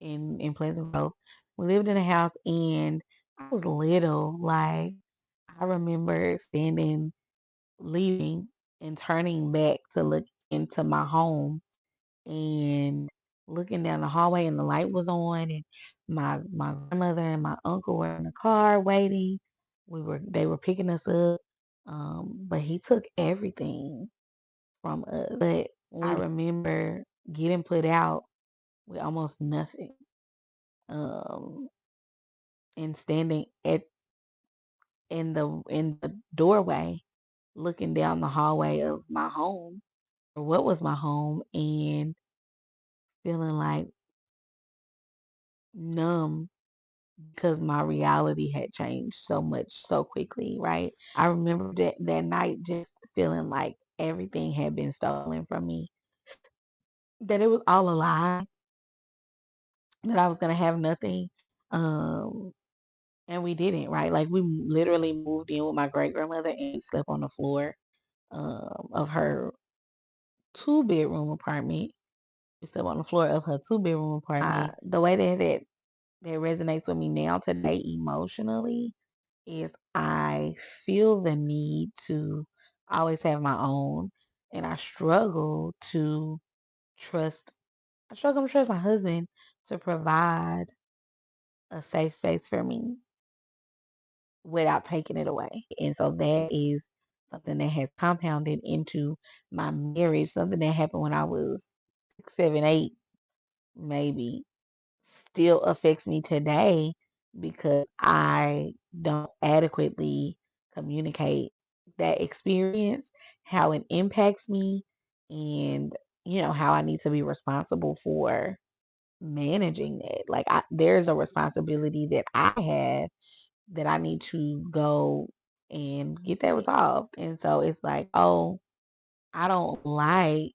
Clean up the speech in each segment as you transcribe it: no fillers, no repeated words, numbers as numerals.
in Pleasant Grove. We lived in a house and I was little. Like I remember standing, leaving and turning back to look into my home and looking down the hallway and the light was on and my grandmother and my uncle were in the car waiting. They were picking us up. But he took everything from us. But I remember getting put out with almost nothing. Um and standing at in the doorway looking down the hallway of my home or what was my home and feeling like numb because my reality had changed so much so quickly, right? I remember that night just feeling like everything had been stolen from me, that it was all a lie, that I was gonna have nothing. Um, and we didn't, right? Like we literally moved in with my great grandmother and slept on the floor of her 2 bedroom apartment. We slept on the floor of her 2 bedroom apartment. The way that resonates with me now today emotionally is I feel the need to always have my own, and trust I struggle to trust my husband to provide a safe space for me without taking it away. And so that is something that has compounded into my marriage, something that happened when I was 6, 7, 8, maybe, still affects me today because I don't adequately communicate that experience, how it impacts me, and how I need to be responsible for managing that. Like there's a responsibility that I have that I need to go and get that resolved. And so it's like, oh, I don't like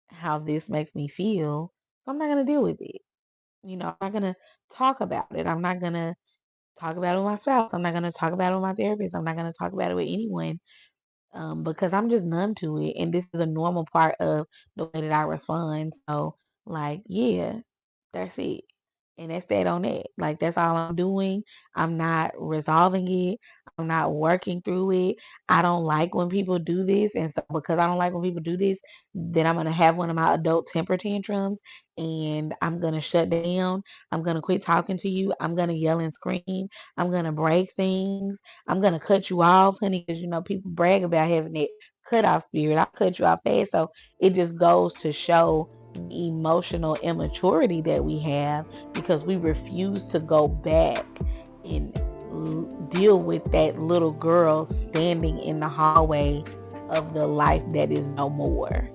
how this makes me feel, so I'm not gonna deal with it. I'm not gonna talk about it. I'm not gonna talk about it with my spouse. I'm not gonna talk about it with my therapist. I'm not gonna talk about it with anyone because I'm just numb to it. And this is a normal part of the way that I respond. So, like, yeah, that's it. And that's that on that. Like, that's all I'm doing. I'm not resolving it. I'm not working through it. I don't like when people do this. And so, because I don't like when people do this, then I'm going to have one of my adult temper tantrums and I'm going to shut down. I'm going to quit talking to you. I'm going to yell and scream. I'm going to break things. I'm gonna cut you off, honey, because people brag about having that cut off spirit. I cut you off fast. So it just goes to show the emotional immaturity that we have because we refuse to go back and deal with that little girl standing in the hallway of the life that is no more.